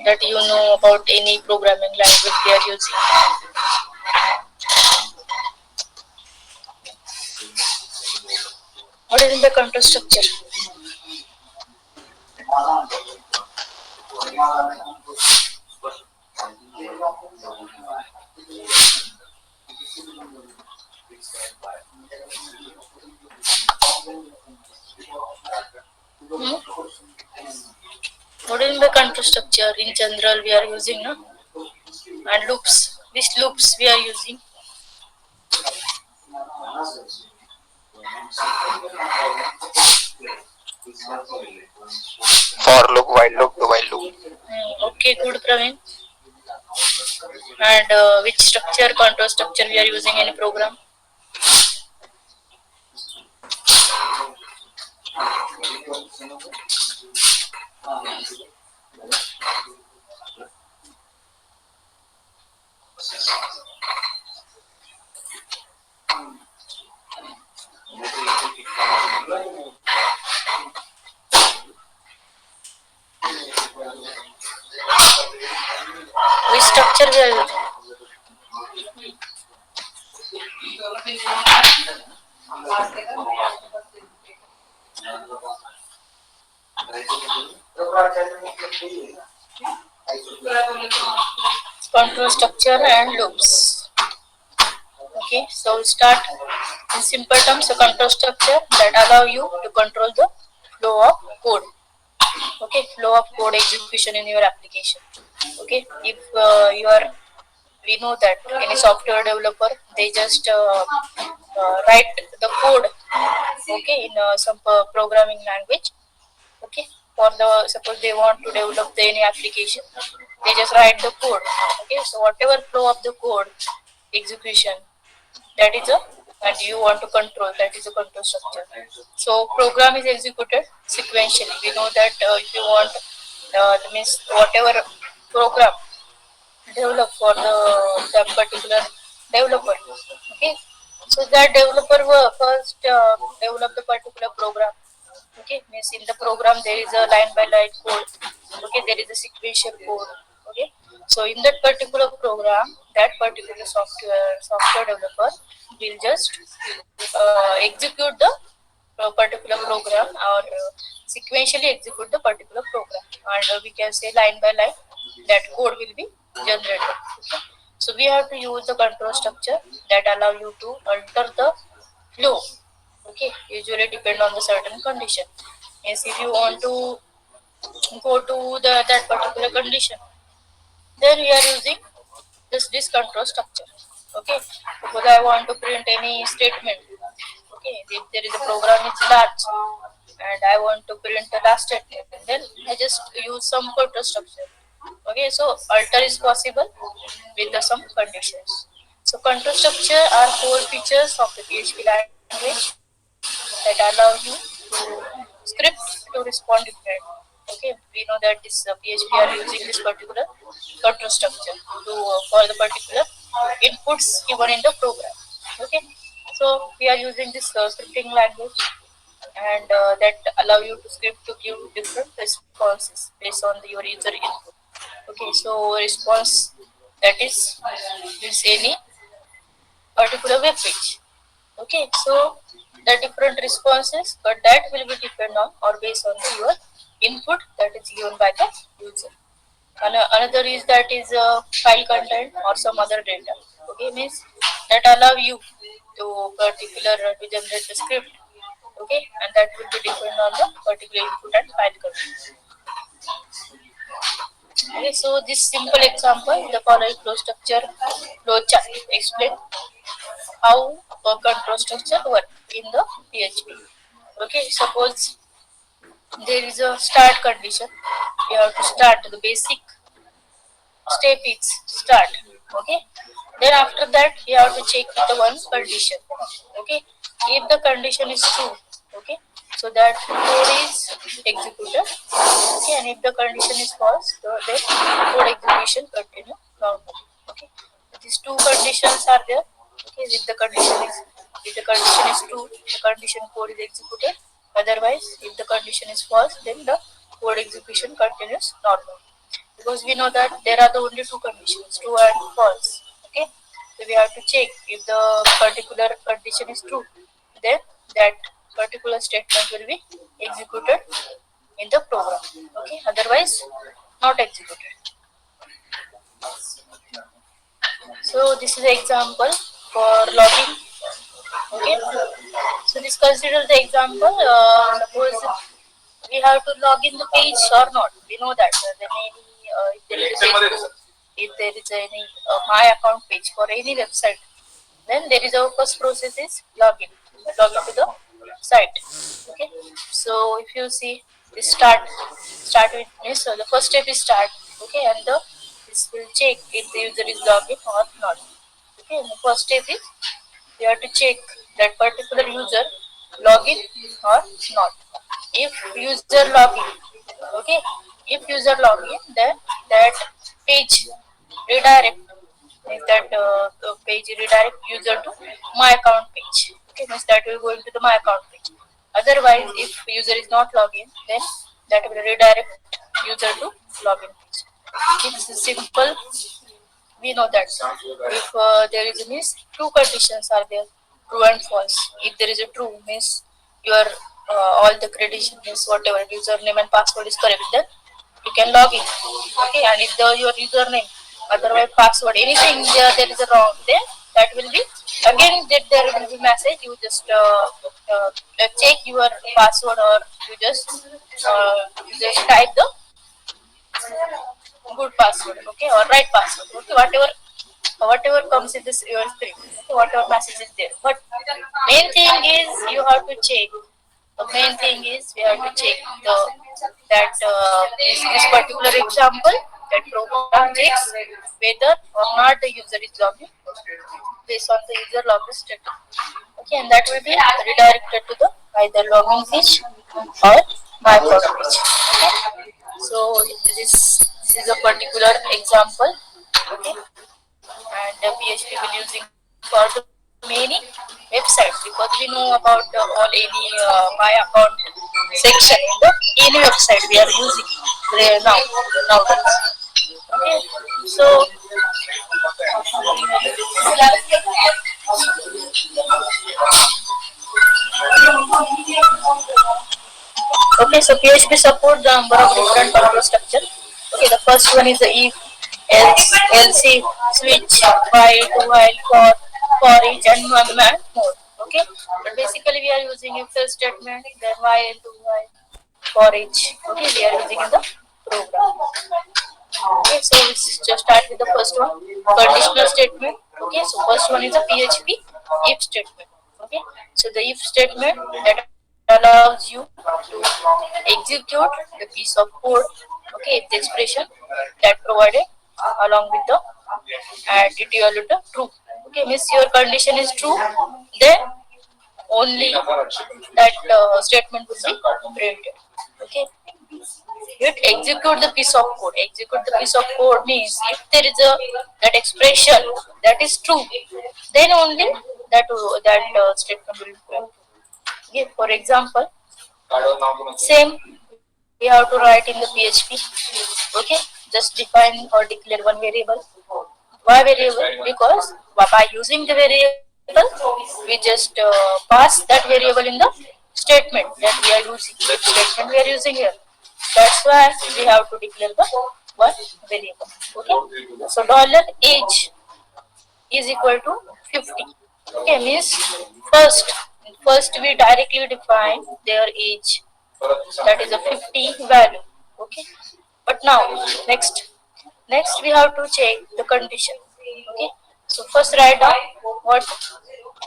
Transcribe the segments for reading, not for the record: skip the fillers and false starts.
that you know about any programming language they are using. What is in the control structure? Hmm? What is in the control structure in general we are using, no? And loops. Which loops we are using? For loop, while loop. Okay, good, Praveen. And which structure, control structure we are using in a program? Which structure we are using? Control structure and loops. Okay, so we start in simple terms. A control structure that allow you to control the flow of code. Okay, flow of code execution in your application. Okay, if you are, we know that any software developer they just write the code, okay, in some programming language. Okay, for the suppose they want to develop any application, they just write the code. Okay, so whatever flow of the code execution, that is a, and you want to control, that is a control structure. So program is executed sequentially. We know that if you want that means whatever program develop for the particular developer. Okay, so that developer will first develop the particular program. Okay, means in the program there is a line by line code. Okay, there is a sequential code. Okay, so in that particular program, that particular software developer will just execute the particular program, or sequentially execute the particular program, and we can say line by line that code will be generated. Okay, so we have to use the control structure that allow you to alter the flow. Okay, usually depend on the certain condition. Yes, if you want to go to the that particular condition, then we are using this control structure. Okay, suppose I want to print any statement. Okay, if there is a program is large and I want to print the last statement, then I just use some control structure. Okay, so alter is possible with the some conditions. So control structure are core features of the PHP language that allow you to script to respond different. Okay, we know that this PHP are using this particular control structure to for the particular inputs given in the program. Okay, so we are using this scripting language, and that allow you to script to give different responses based on your user input. Okay, so response that is any particular web page. Okay, so the different responses, but that will be depend on or based on your input that is given by the user. Another is that is file content or some other data. Okay, means that allow you to particular to generate the script. Okay, and that will be depend on the particular input and file content. Okay, so this simple example, the following flow structure, flow chart explain how a control structure work in the PHP. Okay, suppose there is a start condition. You have to start the basic step is start. Okay, then after that you have to check with the one condition. Okay, if the condition is true, okay, so that code is executed. Okay, and if the condition is false, so then code execution continue normally. Okay, these two conditions are there. Okay, if the condition is true, the condition code is executed. Otherwise, if the condition is false, then the code execution continues normally. because we know that there are the only two conditions, true and false. Okay, so we have to check if the particular condition is true, then that particular statement will be executed in the program. Okay, otherwise not executed. So this is an example for logging. Okay, so this consider the example. Suppose we have to log in the page or not. We know that then any if there is any my account page for any website, then there is our first process is login to the site. Okay, so if you see this start with this, so the first step is start. Okay, and this will check if the user is logged in or not. Okay, and the first step is you have to check that particular user login or not. If user login, okay, if user login, then that page redirect, if that page redirect user to my account page. Okay, means that will go into the my account page. Otherwise, if user is not login, then that will redirect user to login page. It's simple. We know that if there is a means two conditions are there, true and false. If there is a true means your all the credentials means whatever username and password is correct, then you can log in. Okay, and if your username otherwise password anything there is a wrong, then that will be again that there will be message. You just check your password, or you just type the good password, okay, or right password, okay, whatever comes in this your screen, okay, whatever message is there. But main thing is you have to check. The main thing is we have to check that this particular example, that program checks whether or not the user is logged in based on the user login status. Okay, and that will be redirected to the either login page or my account page. Okay, so this is a particular example. Okay, and PHP will using for the many websites, because we know about all any my account section in the any website we are using now nowadays. Okay, so okay, so PHP support the number of different control structure. Okay, the first one is the if, else, if, switch, while, for each, and man mode. Okay, but basically we are using if else statement, then while, while, for each. Okay, we are using in the program. Okay, so let's just start with the first one, conditional statement. Okay, so first one is a PHP if statement. Okay, so the if statement that allows you to execute the piece of code. Okay, if the expression that provided along with the and it equal to true. Okay, means your condition is true, then only that statement will be printed. Okay, you execute the piece of code. Execute the piece of code means if there is a that expression that is true, then only that statement will be printed. Okay, for example, same we have to write in the PHP. Okay, just define or declare one variable. Why variable? Because by using the variable, we just pass that variable in the statement that we are using. The statement we are using here. That's why we have to declare the one variable. Okay. So $age is equal to 50. Okay, means first we directly define their age, that is a 50 value. Okay, but now next we have to check the condition. Okay, so first write down what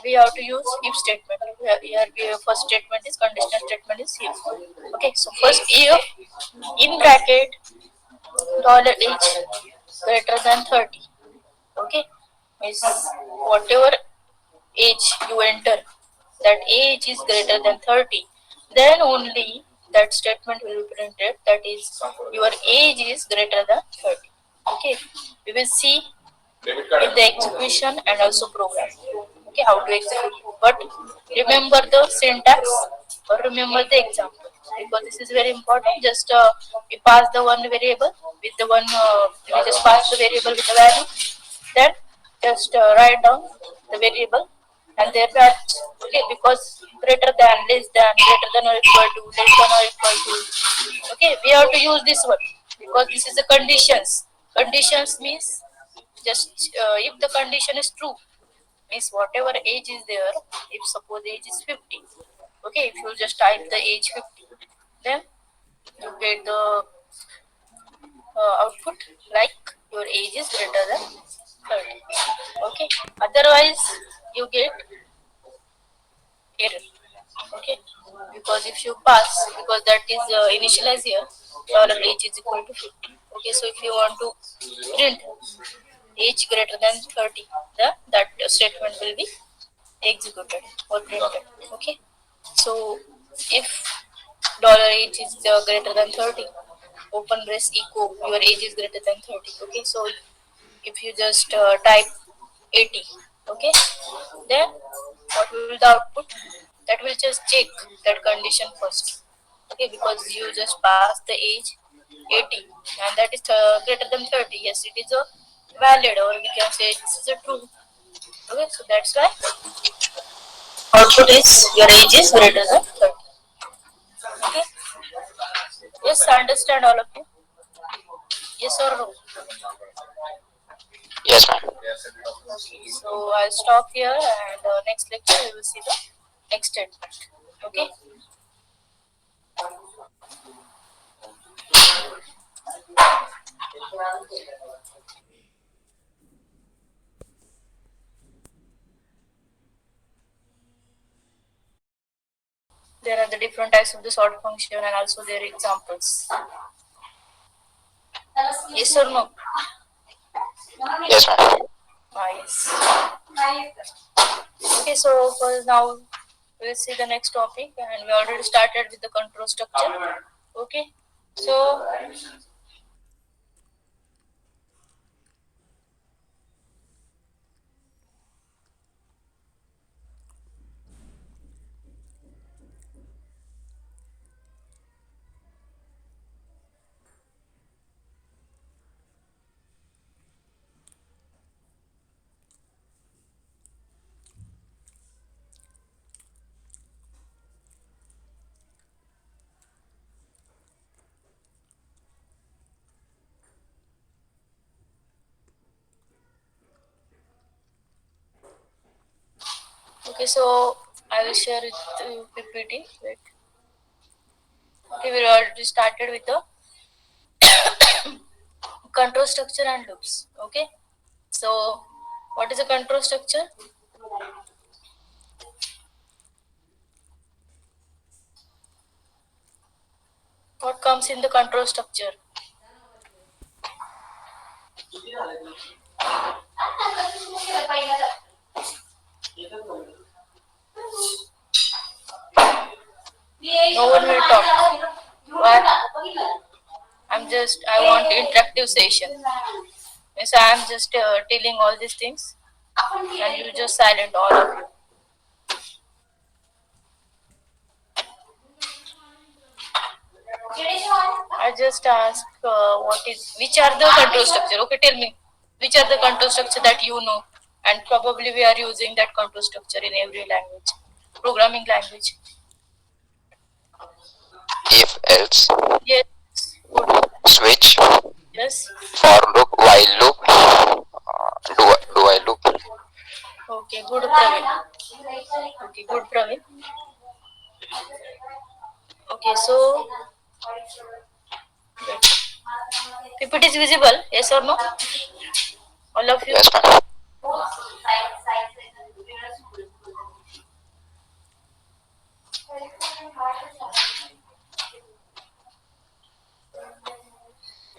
we have to use if statement. Here first statement is conditional statement is here. Okay, so first if in bracket $age greater than 30. Okay, is whatever age you enter, that age is greater than 30, then only that statement will be printed, that is your age is greater than 30. Okay, we will see in the execution and also program, okay, how to execute. But remember the syntax or remember the example. because this is very important. Just we pass the one variable with the one, we just pass the variable with the value, then just write down the variable and their values. Okay, because greater than, less than, greater than or equal to, less than or equal to. Okay, we have to use this one because this is the conditions. Conditions means just if the condition is true, means whatever age is there, if suppose age is 50, okay, if you just type the age 50, then you get the output like your age is greater than 30. Okay, otherwise you get error. Okay, because if you pass, because that is initialize here, dollar age is equal to 50. Okay, so if you want to print age greater than 30, that statement will be executed or printed. Okay, so if dollar age is greater than 30, open brace echo your age is greater than 30. Okay, so if you just type 80, okay, then what will be the output? That will just check that condition first. Okay, because you just passed the age 80 and that is greater than 30. Yes, it is a valid, or we can say this is a true. Okay, so that's why output is your age is greater than 30. Okay, yes, understand all of you? Yes or no? Yes, ma'am. Okay, so I'll stop here and next lecture we will see the next statement. Okay. There are the different types of the sort function and also their examples. Yes or no? Yes, ma'am. Yes. Okay, so for now we'll see the next topic, and we already started with the control structure. Okay, so okay, so I will share it PPT. Wait. Okay, we already started with the control structure and loops. Okay, so what is a control structure? What comes in the control structure? No one will talk. What? I want interactive session. So I'm just telling all these things and you just silent all of you. I just ask which are the control structure? Okay, tell me which are the control structure that you know, and probably we are using that control structure in every language, programming language. If else, Yes, good. switch, Yes. for loop, while loop, do I loop. Okay, good, Praveen. Okay, good, Praveen. Okay, so wait. If it is visible, yes or no? All of you. Yes, ma'am.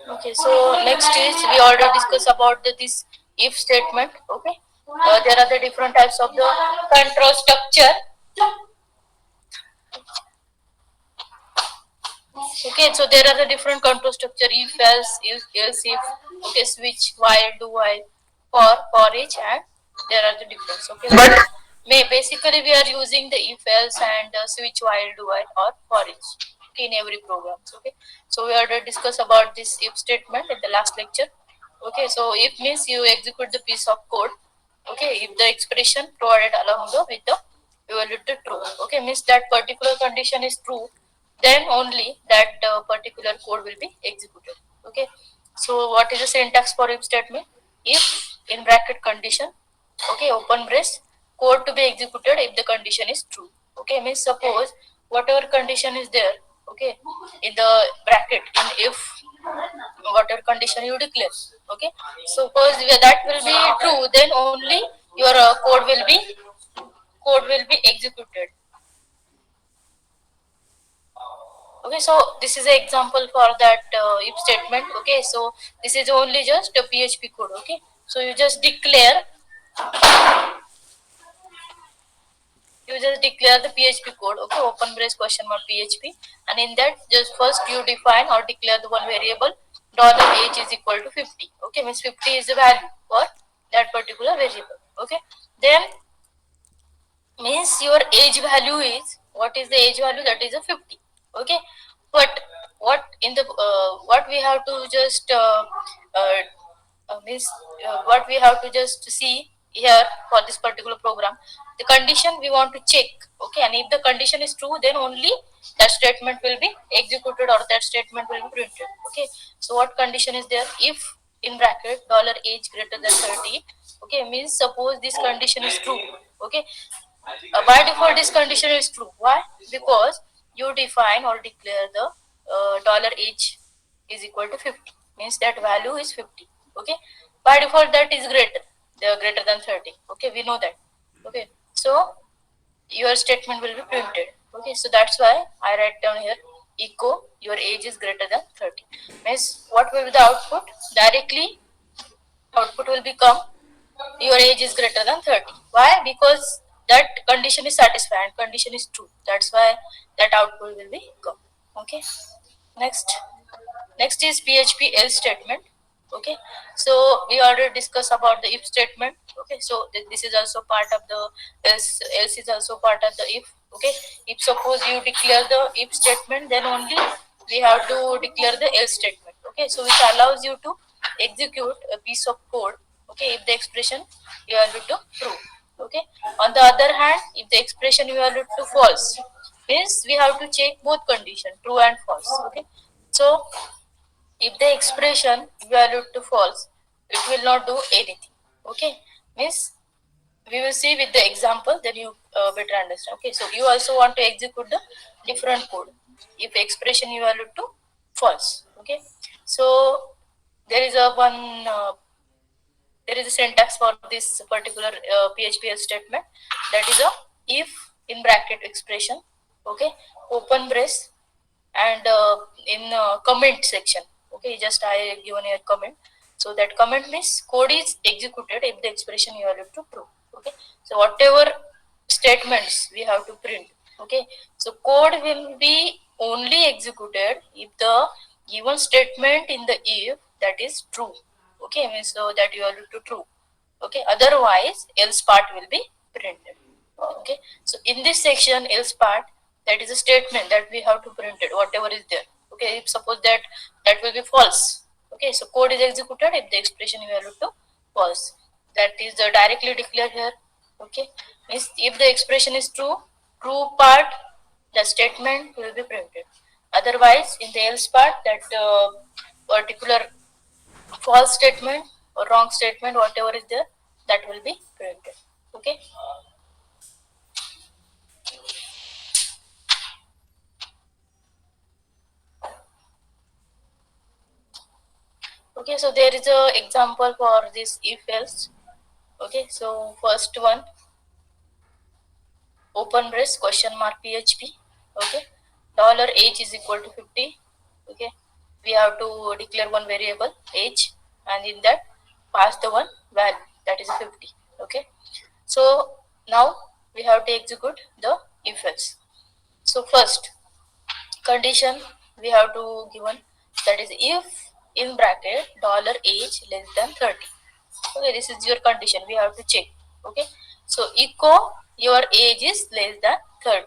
Okay, so next is we already discussed about this if statement. Okay, there are the different types of the control structure. Okay, so there are the different control structure: if else, if. Okay, switch, while, do while, for each, and there are the difference. Okay, but basically we are using the if else and switch, while, do while, or for each. okay, in every program. Okay, so we already discussed about this if statement in the last lecture. Okay, so if means you execute the piece of code. Okay, if the expression provided along with the evaluated true. Okay, means that particular condition is true, then only that particular code will be executed. Okay, so what is the syntax for if statement? If in bracket condition, okay, open brace, code to be executed if the condition is true. Okay, means suppose whatever condition is there, okay, in the bracket in if whatever condition you declare, okay, suppose that will be true, then only your code will be executed. Okay, so this is an example for that if statement. Okay, so this is only just a PHP code. Okay, so you just declare the PHP code. Okay, open brace question mark PHP, and in that just first you define or declare the one variable $age is equal to 50. Okay, means 50 is the value for that particular variable. Okay, then means your age value is, what is the age value? That is a 50. Okay, but what we have to just means what we have to just see here for this particular program, the condition we want to check. Okay, and if the condition is true, then only that statement will be executed or that statement will be printed. Okay, so what condition is there? If in bracket $age greater than 30. Okay, means suppose this condition is true. Okay, by default this condition is true. Why? Because you define or declare the $age is equal to 50, means that value is 50. Okay, by default that is greater than 30. Okay, we know that. Okay, so your statement will be printed. Okay, so that's why I write down here echo your age is greater than 30. Means what will be the output? Directly output will become your age is greater than 30. Why? Because that condition is satisfied, condition is true. That's why that output will be come. Okay, next is PHP else statement. Okay, so we already discussed about the if statement. Okay, so this is also part of the else is also part of the if. Okay, if suppose you declare the if statement, then only we have to declare the else statement. Okay, so which allows you to execute a piece of code. Okay, if the expression you are to true. Okay, on the other hand, if the expression you are to false, means we have to check both condition true and false. Okay, so if the expression valued to false, it will not do anything. Okay, means we will see with the example, then you better understand. Okay, so you also want to execute the different code if expression you valued to false. Okay, so there is there is a syntax for this particular PHP statement, that is a if in bracket expression. Okay, open brace, and in comment section. Okay, just I given a comment, so that comment means code is executed if the expression you are to true. Okay, so whatever statements we have to print. Okay, so code will be only executed if the given statement in the if that is true. Okay, means so that you are to true. Okay, otherwise else part will be printed. Okay, so in this section else part, that is a statement that we have to print it whatever is there. Okay, if suppose that will be false. Okay, so code is executed if the expression you value to false, that is directly declared here. Okay, means if the expression is true part, the statement will be printed. Otherwise in the else part, that particular false statement or wrong statement whatever is there, that will be printed. Okay, okay, so there is a example for this if else. Okay, so first one, open brace question mark PHP. Okay, $age is equal to 50. Okay, we have to declare one variable age, and in that pass the one value, that is 50. Okay, so now we have to execute the if else. So first condition we have to given, that is if in bracket $age less than 30. Okay, this is your condition we have to check. Okay, so echo your age is less than 30.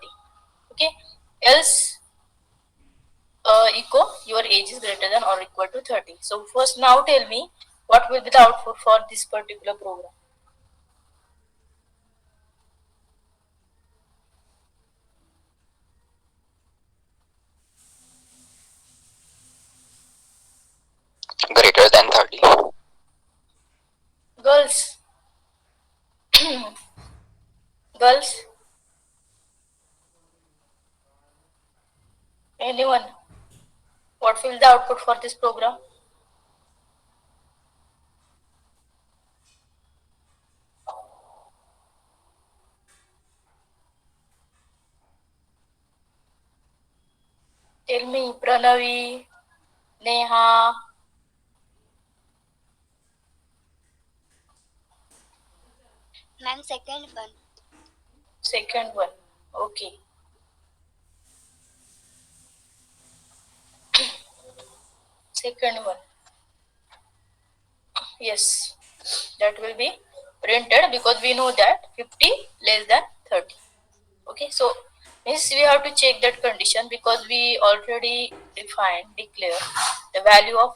Okay, else echo your age is greater than or equal to 30. So first now tell me what will be the output for this particular program. Greater than 30. Girls, girls, anyone? What will be the output for this program? Tell me, Pranavi, Neha. Ma'am, second one. Second one. Okay. Second one. Yes. That will be printed because we know that 50 less than 30. Okay. So means we have to check that condition because we already declare the value of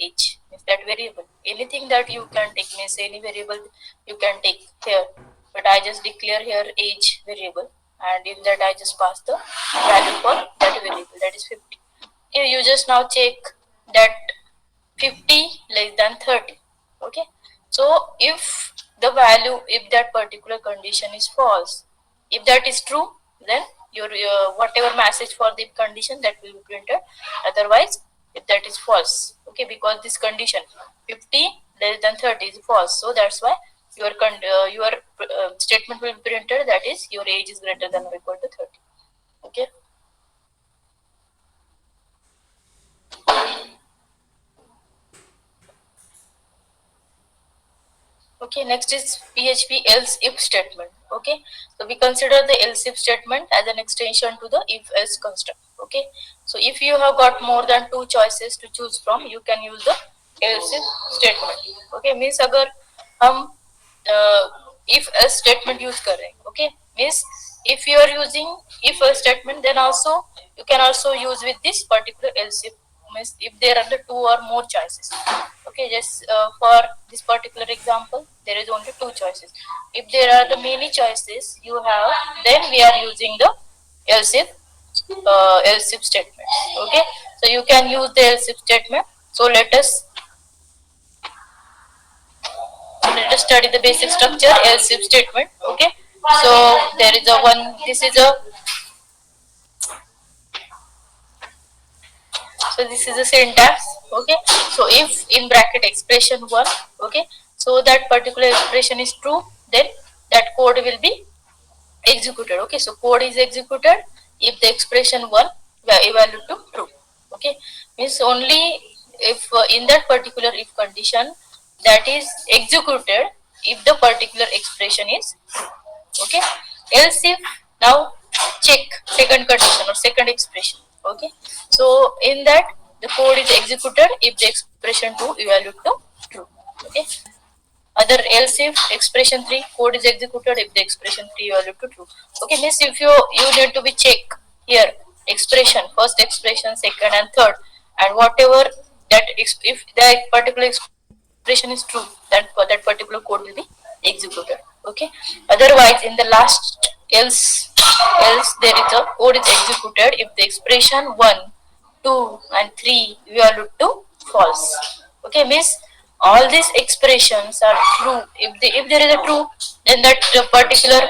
$h means that variable. Anything that you can take means any variable you can take here. But I just declare here age variable and in that I just pass the value for that variable that is 50. Okay, you just now check that 50 less than 30. Okay, so if the value, if that particular condition is false, if that is true, then your whatever message for the condition that will be printed. Otherwise, if that is false, okay, because this condition 50 less than 30 is false, so that's why your statement will be printed, that is your age is greater than or equal to 30. Okay. Okay, next is PHP else if statement. Okay, so we consider the else if statement as an extension to the if else construct. Okay, so if you have got more than two choices to choose from, you can use the else if statement. Okay, means अगर हम if else statement use कर रहे हैं, okay, means if you are using if else statement, then also you can also use with this particular else if, means if there are the two or more choices. Okay, just for this particular example there is only two choices. If there are the many choices you have, then we are using the else if statement. Okay, so you can use the else if statement. So let us study the basic structure else if statement. Okay, so there is a one, this is a, so this is a syntax. Okay, so if in bracket expression 1, okay, so that particular expression is true, then that code will be executed. Okay, so code is executed if the expression 1 evaluate to true. Okay, means only if in that particular if condition that is executed if the particular expression is true. Okay, else if, now check second condition or second expression. Okay, so in that the code is executed if the expression 2 evaluate to true. Okay, other else if expression 3 code is executed if the expression 3 evaluate to true. Okay, means if you need to be check here expression, first expression, second and third, and whatever that if that particular expression is true, then for that particular code will be executed. Okay, otherwise in the last else there is a code is executed if the expression 1, 2 and 3 evaluate to false. Okay, means all these expressions are true. If there is a true, then that particular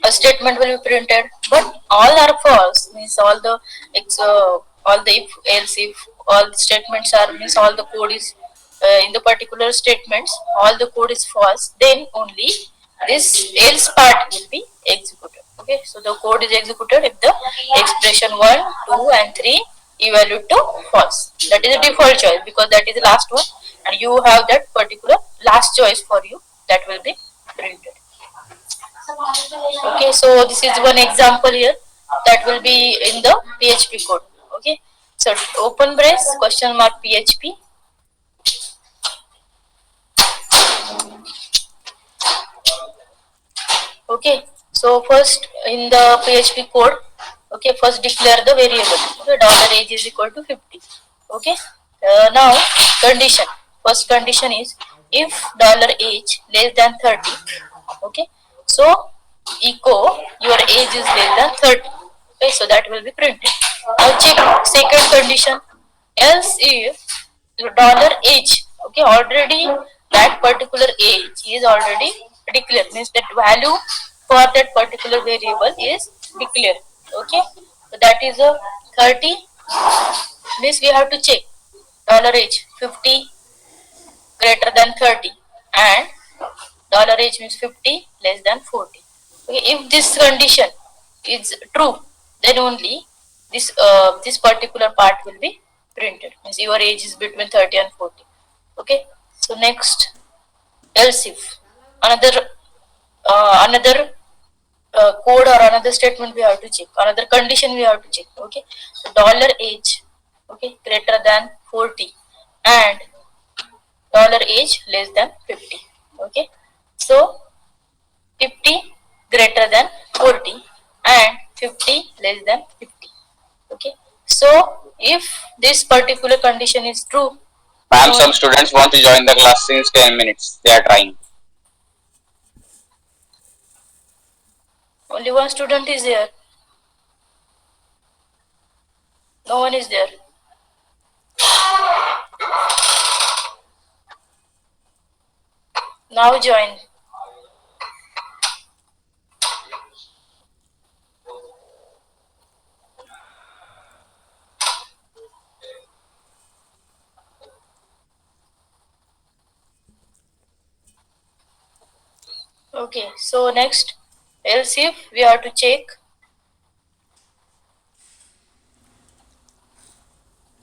a statement will be printed. But all are false, means all the if else if all the statements are, means all the code is in the particular statements all the code is false, then only this else part will be executed. Okay, so the code is executed if the expression 1, 2 and 3 evaluate to false. That is a default choice because that is the last one and you have that particular last choice for you, that will be printed. Okay, so this is one example here that will be in the PHP code. Okay, so open brace question mark PHP. Okay, so first in the PHP code Okay, first declare the variable. Okay, $age is equal to 50. Okay, now condition. First condition is if $age less than 30. Okay, so echo your age is less than 30. Okay, so that will be printed. Now check second condition. Else if $age, okay, already that particular age is already declared, means that value for that particular variable is declared. Okay, so that is a 30, means we have to check $age 50 greater than 30 and $age means 50 less than 40. Okay, if this condition is true, then only this particular part will be printed, means your age is between 30 and 40. Okay, so next, else if another code or another statement we have to check, another condition we have to check. Okay, so $age, okay, greater than 40 and $age less than 50. Okay, so 50 greater than 40 and 50 less than 50. Okay, so if this particular condition is true, Ma'am, some students want to join the class since 10 minutes. They are trying. only one student is there, no one is there. Now join. Okay, so next, else if we have to check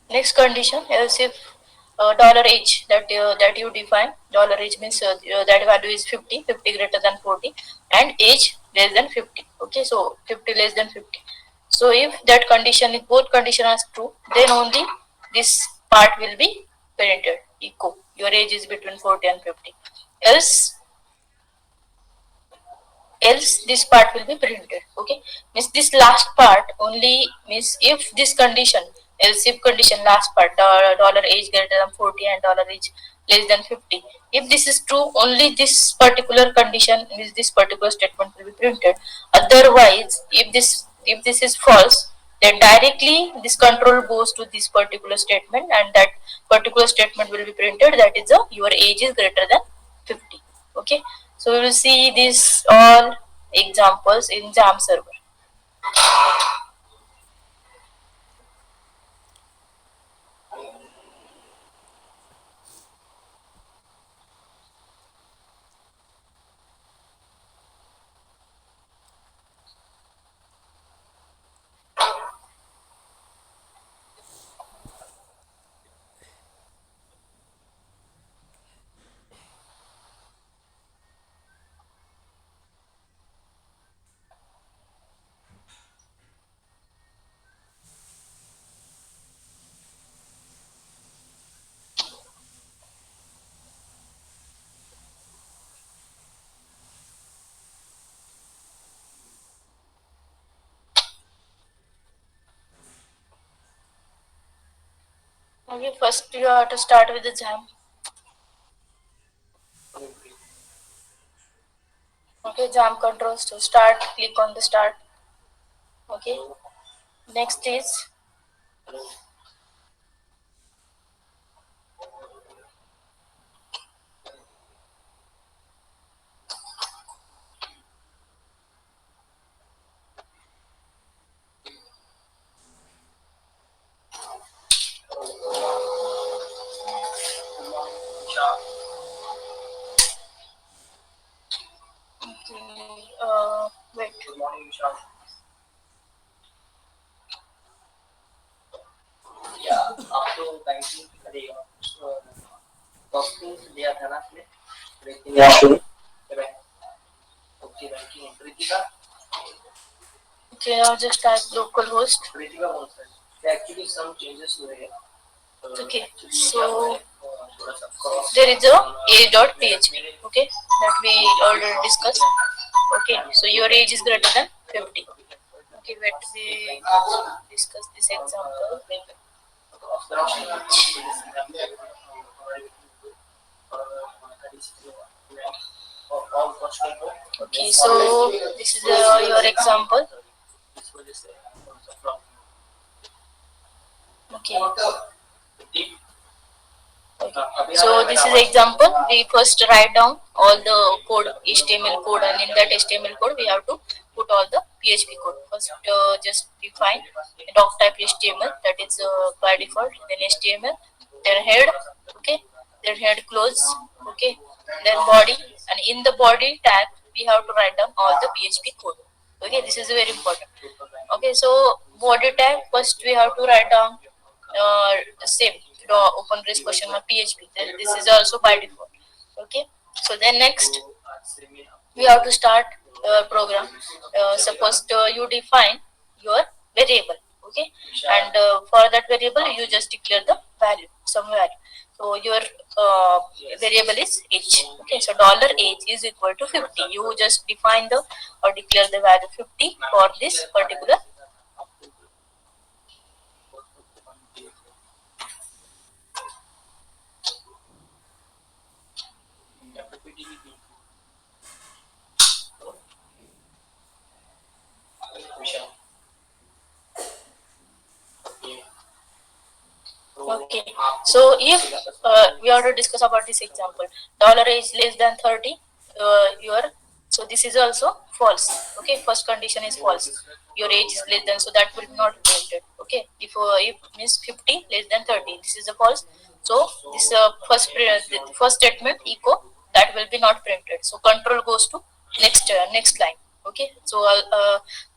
next condition, else if $age that you define, $age means that value is 50 greater than 40 and age less than 50. Okay, so 50 less than 50. So if that condition, if both condition are true, then only this part will be printed echo your age is between 40 and 50. Else this part will be printed. Okay, means this last part only, means if this condition, else if condition last part, $age greater than 40 and $age less than 50, if this is true, only this particular condition, means this particular statement will be printed. Otherwise, if this is false, then directly this control goes to this particular statement and that particular statement will be printed, that is your age is greater than 50. Okay, so we will see these all examples in JAM server. Okay, first you have to start with the JAM. Okay, JAM controls to start, click on the start. Okay, next is wait. Good morning, Vishal. Yeah, आपको banking करेगा costing दिया था ना आपने rating आपको okay banking Preetika Okay, now just type localhost. Preetika बोल रहा है एक्चुअली सम चेंजेस हुए हैं Okay, so there is a a.php, okay, that we already discussed. Okay, so your age is greater than 50. Okay, wait, we discuss this example. Okay, so this is your example. Okay. Okay. So this is example. We first write down all the code, HTML code, and in that HTML code we have to put all the PHP code. First, just define doc type HTML, that is by default. Then HTML, then head, okay, then head close, okay, then body, and in the body tag we have to write down all the PHP code. Okay, this is very important. Okay, so body tag first we have to write down same open brace question mark PHP. This is also by default. Okay, so then next we have to start program. Suppose you define your variable, okay, and for that variable you just declare the value, some value. So your variable is age. Okay, so dollar age is equal to 50. You just define the or declare the value 50 for this particular. Okay, so if we have to discuss about this example, dollar age less than 30, your, so this is also false. Okay, first condition is false. Your age is less than, so that will not be printed. Okay, if means 50 less than 30, this is a false. So this the first statement echo, that will be not printed. So control goes to next line. Okay, so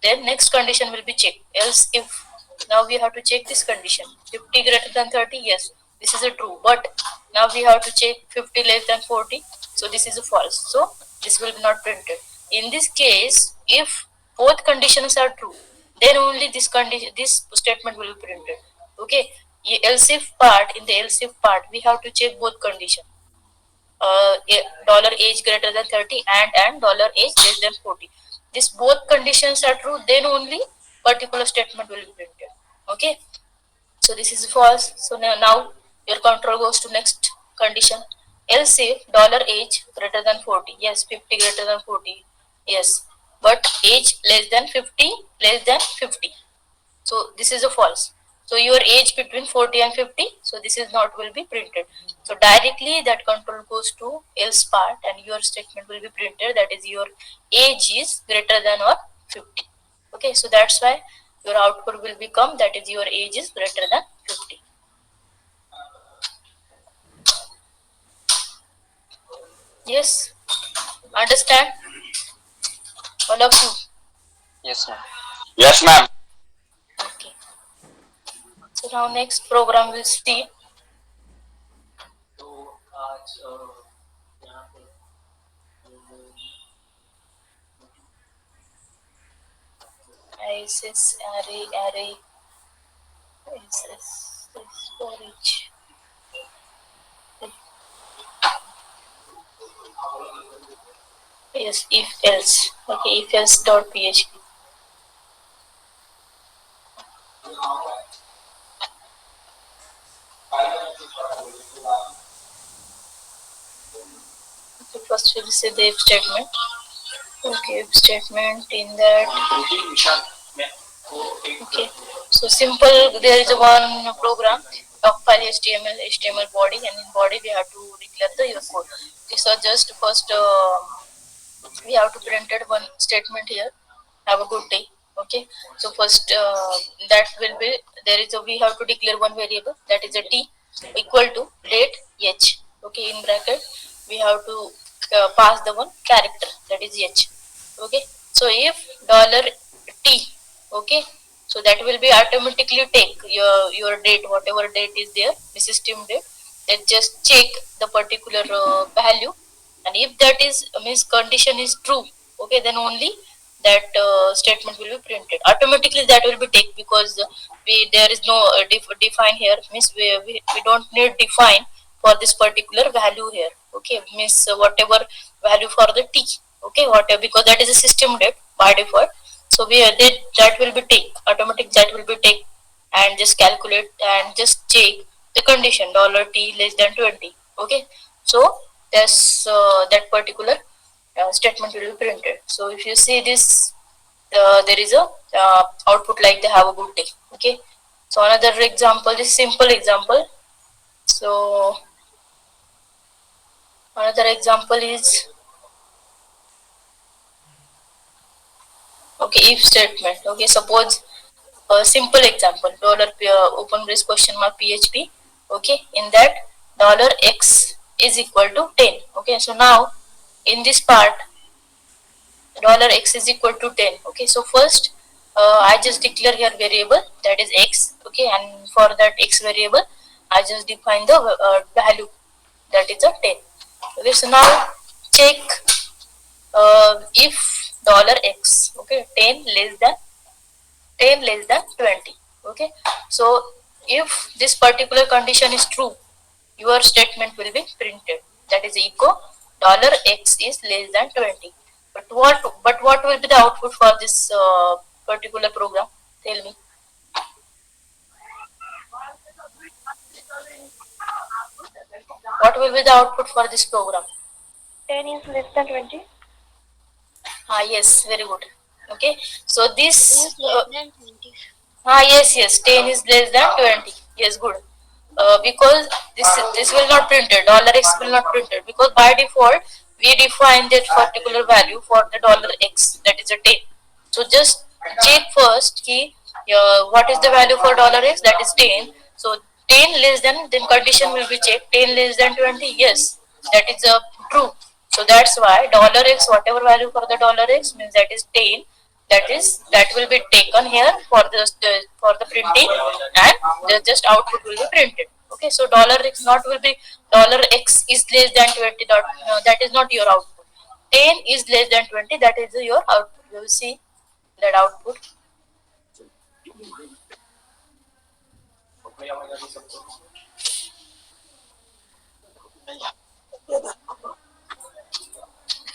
then next condition will be checked. Else if, now we have to check this condition, 50 greater than 30, yes, this is a true, but now we have to check 50 less than 40, so this is a false, so this will be not printed. In this case, if both conditions are true, then only this condition, this statement will be printed. Okay, else if part, in the else if part we have to check both condition, dollar age greater than 30 and dollar age less than 40. This both conditions are true, then only particular statement will be printed. Okay, so this is false. So now your control goes to next condition. Else if dollar age greater than 40, yes, 50 greater than 40, yes, but age less than 50, less than 50, so this is a false. So your age between 40 and 50, so this is not will be printed. So directly that control goes to else part and your statement will be printed, that is your age is greater than or 50. Okay, so that's why your output will become, that is your age is greater than 50. Yes, understand all of you? Yes, ma'am. Yes, ma'am. Okay, so now next program we'll see. तो आज यहाँ पे ISS array ISS storage. Yes, if else. Okay, if else dot php. Okay, first we'll say the if statement. Okay, if statement, in that. Okay, so simple, there is a one program, doc file HTML body, and in body we have to declare the your code. Okay, so just first we have to print it one statement here, have a good day. Okay, so first that will be, there is a, we have to declare one variable, that is a t equal to date h. Okay, in bracket we have to pass the one character, that is h. Okay, so if dollar t, okay, so that will be automatically take your date, whatever date is there, the system date, then just check the particular value, and if that is means condition is true, okay, then only that statement will be printed automatically. That will be take, because there is no define here, means we don't need define for this particular value here. Okay, means whatever value for the t, okay, whatever, because that is a system date by default. So that will be take automatic, that will be take and just calculate and just check the condition $t less than 20. Okay, so that's that particular statement will be printed. So if you see this, there is a output like the have a good day. Okay, so another example, this simple example. So another example is, okay, if statement. Okay, suppose a simple example, open brace question mark PHP. Okay, in that $x is equal to 10. Okay, so now in this part $x is equal to 10. Okay, so first I just declare here variable, that is x. Okay, and for that x variable I just define the value, that is a 10. Okay, so now check if $x, okay, 10 less than 20. Okay, so if this particular condition is true, your statement will be printed, that is echo $x is less than 20. But what will be the output for this particular program? Tell me. What will be the output for this program? 10 is less than 20. Yes, very good. Okay, so this Is less than 20. yes, 10 is less than 20. Yes, good. Because this will not printed, $x will not printed, because by default we define that particular value for the $x, that is a 10. So just check first key what is the value for $x, that is 10. So 10 less than, then condition will be checked, 10 less than 20. Yes, that is true. So that's why $x, whatever value for the $x means that is 10, that will be taken here for the printing, and the just output will be printed. Okay, so $x not will be $x is less than 20. That is not your output. 10 is less than 20. That is your output. You will see that output.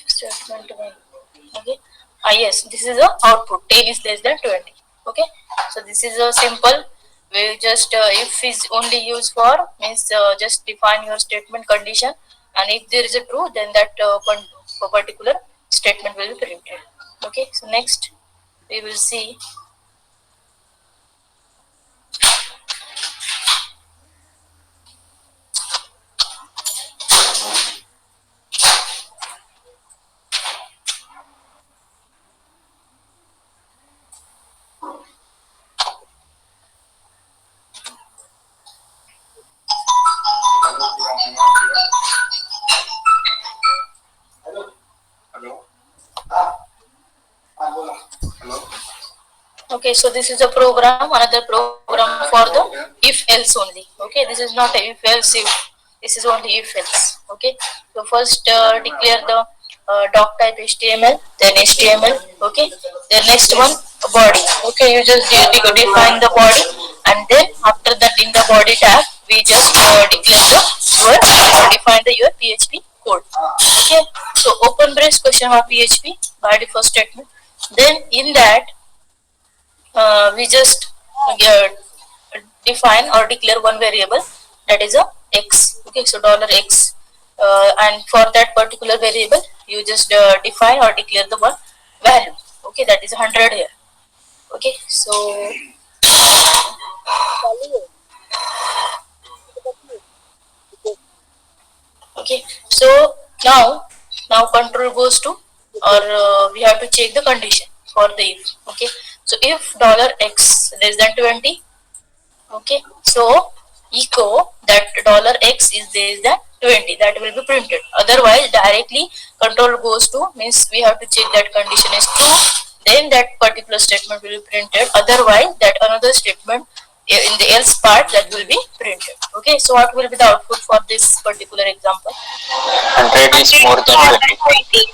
Statement 1. Okay. Yes, this is the output. 10 is less than 20. Okay. So this is a simple. We just if is only used for means just define your statement condition, and if there is a true, then that particular statement will be printed. Okay. So next we will see. Okay, so this is a program, another program for the if else only. Okay, this is not a if else if, this is only if else. Okay, so first declare the doc type HTML, then HTML. Okay, then next one body. Okay, you just define the body, and then after that in the body tag we just declare the define the your PHP code. Okay, so open brace question mark PHP by default statement. Then in that we just define or declare one variable, that is a x. Okay, so $x, and for that particular variable you just define or declare the one value. Okay, that is 100 here. Okay, so okay, so now control goes to, or we have to check the condition for the if. Okay, so if $x less than 20, okay, so echo that $x is less than 20, that will be printed. Otherwise directly control goes to, means we have to check that condition is true, then that particular statement will be printed. Otherwise that another statement in the else part that will be printed. Okay, so what will be the output for this particular example? 100 is more than 20.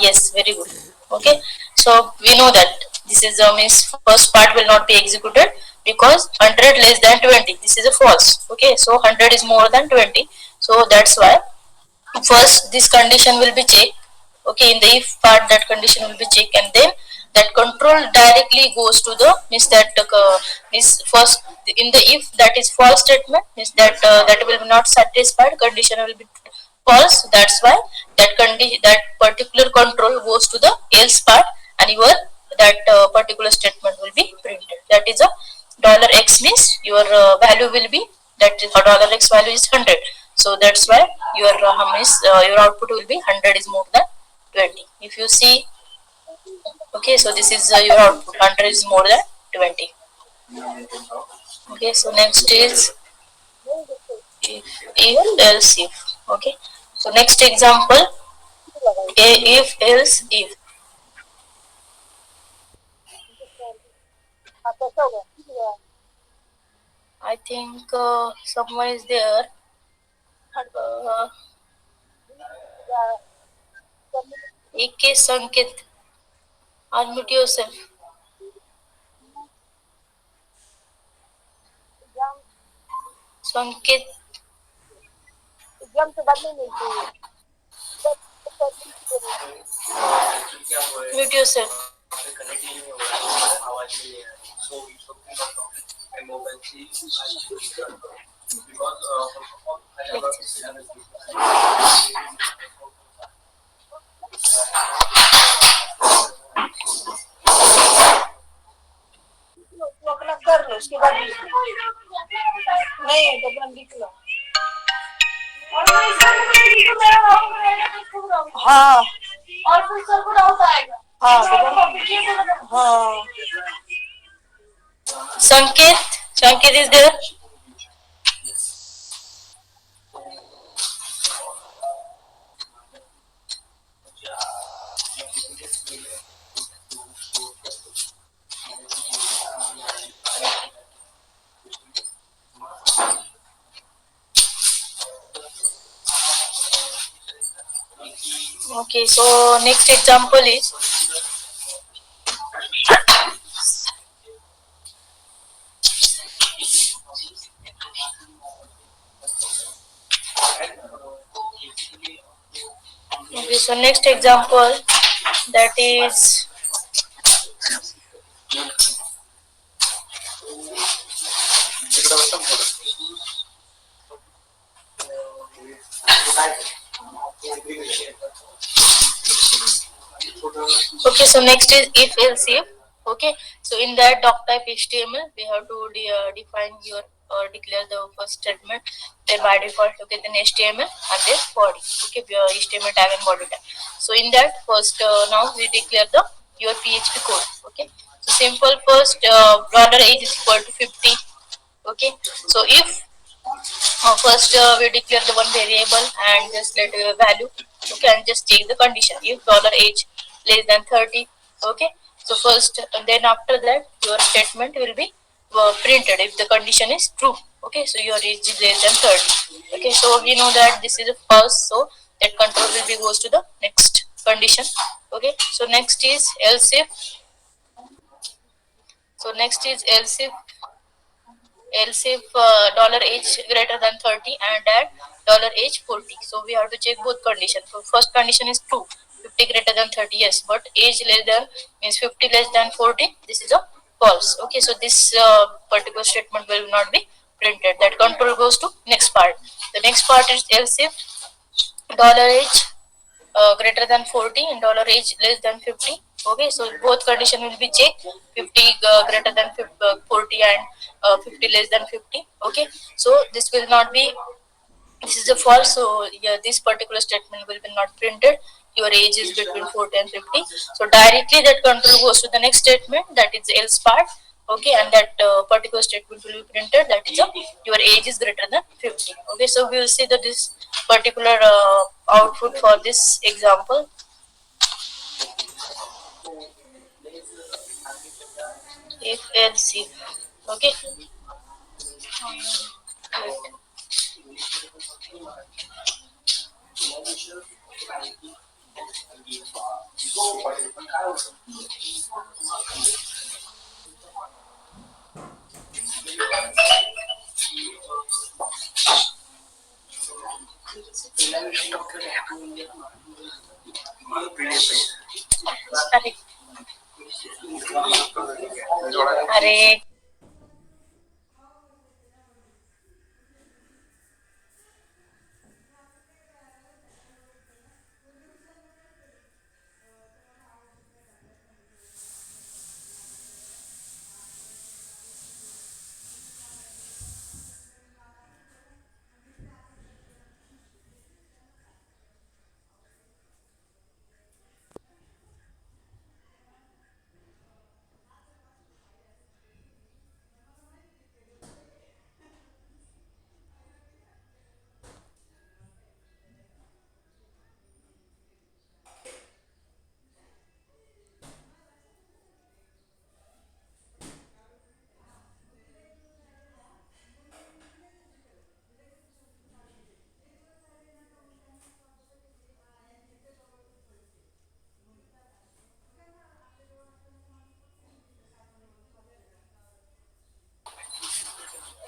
Yes, very good. Okay, so we know that this is means first part will not be executed because 100 less than 20, this is a false. Okay, so 100 is more than 20, so that's why first this condition will be checked. Okay, in the if part that condition will be checked, and then that control directly goes to the means that is first in the if that is false statement means that that will be not satisfied, condition will be false. That's why that particular control goes to the else part, and your that particular statement will be printed. That is a dollar x means your value will be that is dollar x value is 100. So that's why your your output will be 100 is more than 20. If you see, okay, so this is your output 100 is more than 20. Okay, so next is if else if. Okay, so next example, if else if. I think someone is there. Uh, AK Sankit, unmute yourself. Sankit, क्या हुआ है mute yourself. Connect नहीं हो रहा है आवाज नहीं आ रही सो मैं मोबाइल से बिकॉज वो अपना कर लो उसके बाद लिख लो। नहीं है तो अपना लिख लो। हाँ और फिर सर को डाउट आएगा। हाँ तो हाँ Sankit is there. Okay, so next example is okay, so next example that is okay, so next is if else if. Okay, so in that doc type HTML we have to define your or declare the first statement. Then by default okay then HTML and then body. Okay, your HTML tag and body tag. So in that first now we declare the your PHP code. Okay, so simple first dollar age is equal to 50. Okay, so if first we declare the one variable and just let a value. Okay, and just take the condition if dollar age less than 30. Okay, so first then after that your statement will be printed if the condition is true. Okay, so your age is less than 30. Okay, so we know that this is a false, so that control will be goes to the next condition. Okay, so next is else if. So next is else if dollar age greater than 30 and at dollar age 40. So we have to check both conditions. So first condition is true, 50 greater than 30, yes, but age less than means 50 less than 40, this is a false. Okay, so this particular statement will not be printed. That control goes to next part. The next part is else if dollar age greater than 40 and dollar age less than 50. Okay, so both condition will be checked, 50 greater than 50, 40 and 50 less than 50. Okay, so this will not be, this is a false, so yeah, this particular statement will be not printed. Your age is between 40 and 50, so directly that control goes to the next statement, that is the else part. Okay, and that particular statement will be printed, that is your age is greater than 50. Okay, so we will see that this particular output for this example. If else if. Okay, wait. Sorry. अरे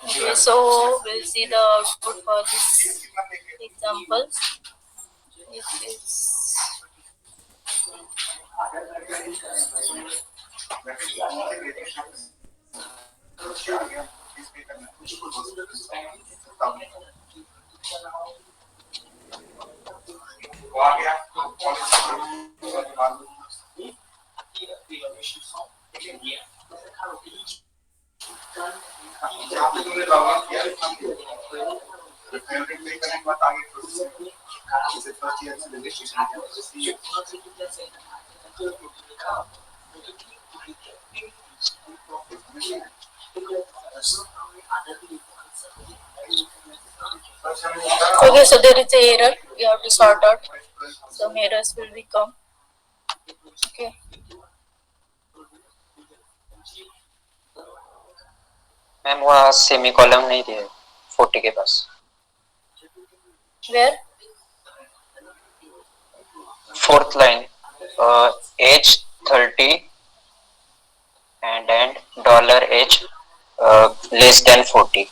okay, so we'll see the output for this example. It is okay. So there is a error. We have to sort out. Some errors will become. Okay. Ma'am वहाँ semi column नहीं दिया 40 के पास Where? 4th line age 30 and $h less than 40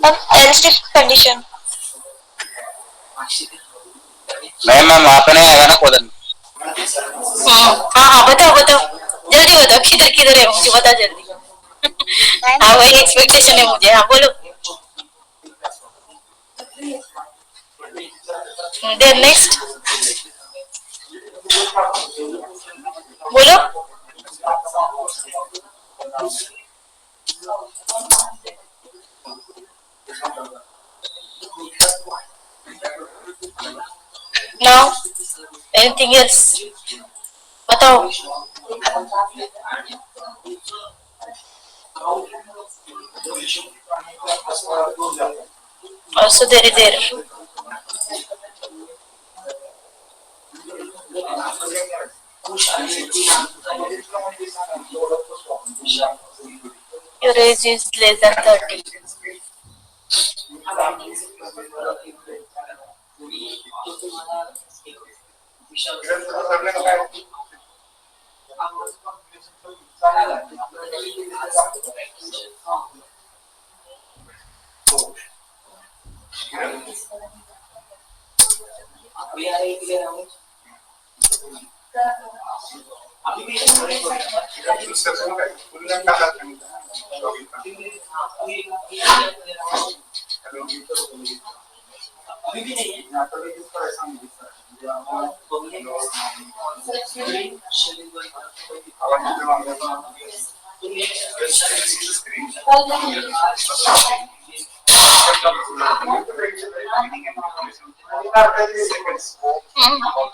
अब else condition ma'am वहाँ पे नहीं आएगा ना कॉलम हाँ बताओ जल्दी बताओ किधर किधर है मुझे बता जल्दी हाँ वही एक्सपेक्टेशन है मुझे हाँ बोलो देन नेक्स्ट बोलो now anything else बताओ also there is error your age is less than 30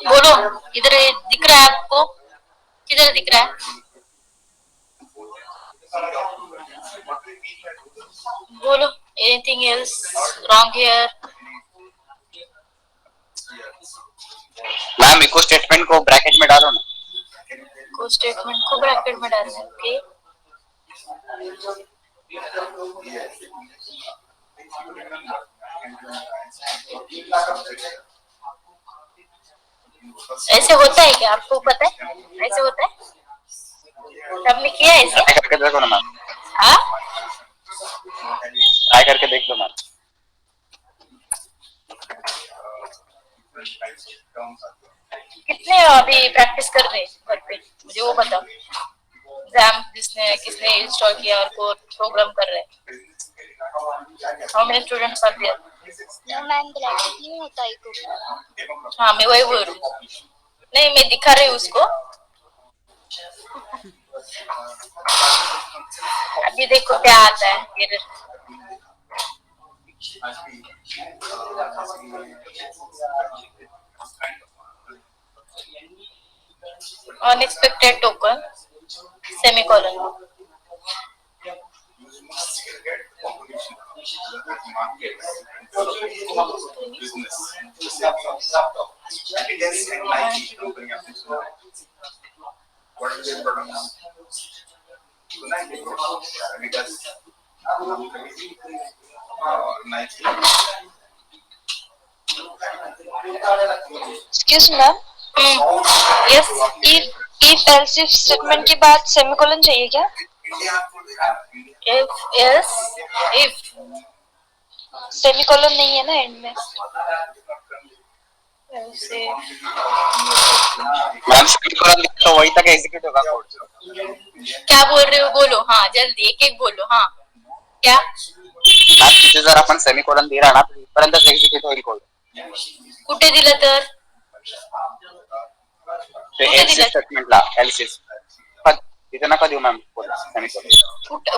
बोलो इधर दिख रहा है आपको किधर दिख रहा है बोलो anything else wrong here ma'am echo statement को ब्रैकेट में डालो ना को स्टेटमेंट को ब्रैकेट में डालना ओके ऐसे होता है क्या आपको पता है ऐसे होता है सबने किया है ऐसे ट्राई करके देखो ना मैम हाँ ट्राई करके देख लो मैम कितने अभी प्रैक्टिस कर रहे हैं घर पे, मुझे वो बता। एग्जाम किसने किसने इंस्टॉल किया और को प्रोग्राम कर रहे हैं? How many students are there? No ma'am, bracket नहीं होता इको। हाँ मैं वही बोल रही हूँ। नहीं मैं दिखा रही हूँ उसको। अभी देखो क्या आता है फिर। Unexpected token semicolon. Excuse ma'am, yes. If else if statement के बाद सेमीकोलन चाहिए क्या? इफ एल्स इफ सेमीकोलन नहीं है ना एंड में? ऐसे मैम सेमीकोलन लिखा तो वही तक एग्जीक्यूट होगा कोड। क्या बोल रहे हो बोलो। हाँ जल्दी एक एक बोलो। हाँ क्या? मॅम तिथे जर आपण सेमीकोलन दिला ना तर इथपर्यंतच एक्झिक्यूट होईल कोड. कुठे दिलं तर? ते कुठे एल्स दिलं? स्टेटमेंटला एल्स तिथे नका देऊ मॅम सेमीकोलन.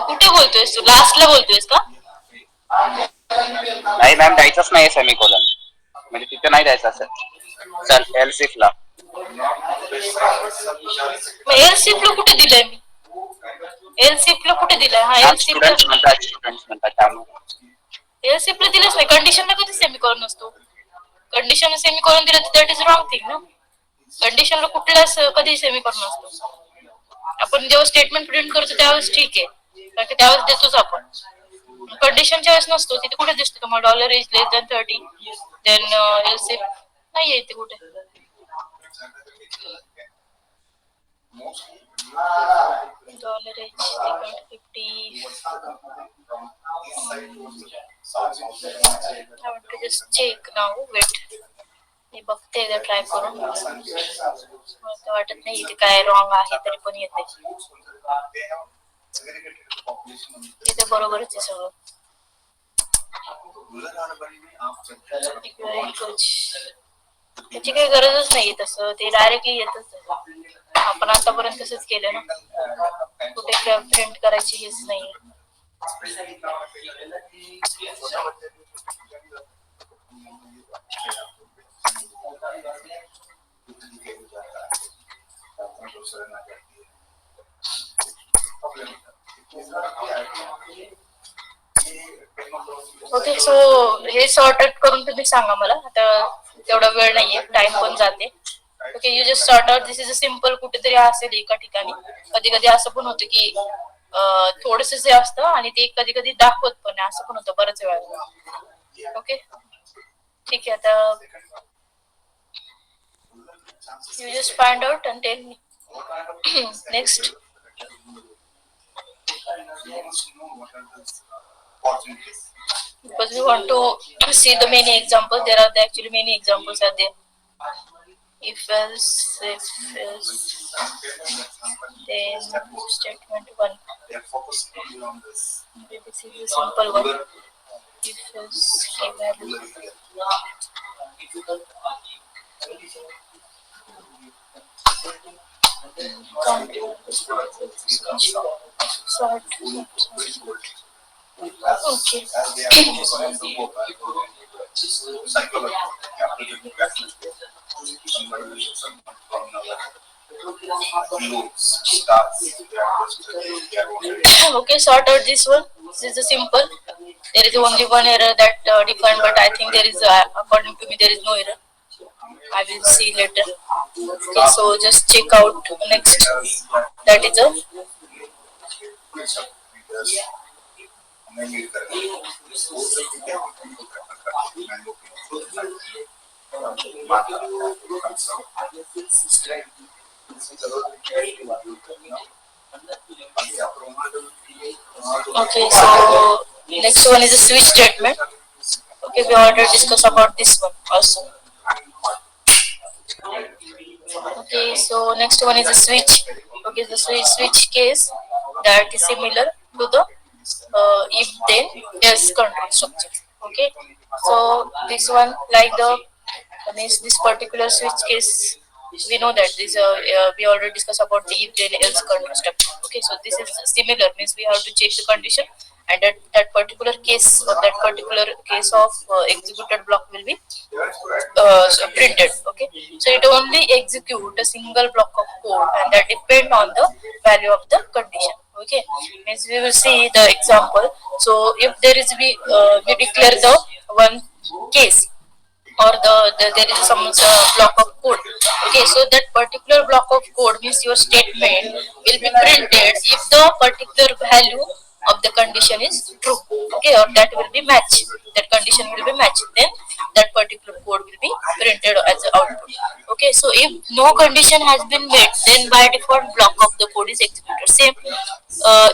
कुठे बोलतोयस तू? लास्टला बोलतोयस का? नाही मॅम द्यायचंच नाही सेमीकोलन, म्हणजे तिथे नाही द्यायचं असं. चल एल्स इफ ला एलसीफ ला कुठे दिलंय मी? एलसीफ ला कुठे दिलंय? हा एलसीफ ला स्टुडंट्स म्हणतात त्यामुळे एलसीफ ला दिलंच नाही. कंडिशन ला कधी सेमीकोलन नसतो. कंडिशन सेमीकोलन दिलं तर दॅट इज रॉंग थिंग ना. कंडिशन ला कुठलाच कधी सेमीकोलन नसतो. आपण जेव्हा स्टेटमेंट प्रिंट करतो त्यावेळेस ठीक आहे, कारण की त्यावेळेस देतोच आपण. कंडिशनच्या वेळेस नसतो. तिथे कुठे दिसतो तुम्हाला dollar is less than 30 then else if नाही येते कुठे. Dollar is equal to 50. I want to just check now. Wait. मी बघते एकदा ट्राय करून. मला तर वाटत नाही इथे काय रॉंग आहे तरी पण येते. इथे बरोबरच आहे सगळं. त्याची काही गरजच नाही तसं. ते डायरेक्टली येतच. आपण आतापर्यंत तसंच केलं ना. कुठे प्रिंट करायची हेच नाही. ओके सो हे सॉर्ट आउट करून तुम्ही सांगा मला. आता तेवढा वेळ नाहीये, टाइम पण जाते. Okay you just sort out. This is a simple. कुठेतरी असेल एका ठिकाणी. कधी कधी असं पण होतं की थोडस जे असतं आणि ते कधी कधी दाखवत पण नाही, असं पण होतं बऱ्याच वेळा. ओके ठीक आहे. आता you just find out and tell me. Next because we want to see the many examples. There are actually many examples are there. If else then statement 1. This is a simple one. If else key value sort. Okay. Okay, sort out this one. This is a simple. There is only one error that defined, but I think there is, according to me, there is no error. I will see later. Okay, so just check out next. That is a okay. So next one is a switch statement. Okay, we already discussed about this one also. Okay, so next one is a switch. Okay, the switch case that is similar to the if then else control structure. Okay, so this one like the means this particular switch case, we know that this we already discussed about the if then else control structure. Okay, so this is similar, means we have to check the condition, and that particular case or that particular case of executed block will be printed. Okay, so it only execute a single block of code, and that depend on the value of the condition. Okay, means we will see the example. So if there is we declare the one case, or there is some block of code. Okay, so that particular block of code means your statement will be printed if the particular value of the condition is true. Okay, or that will be match, that condition will be matched, then that particular code will be printed as an output. Okay, so if no condition has been met, then by default block of the code is executed. Same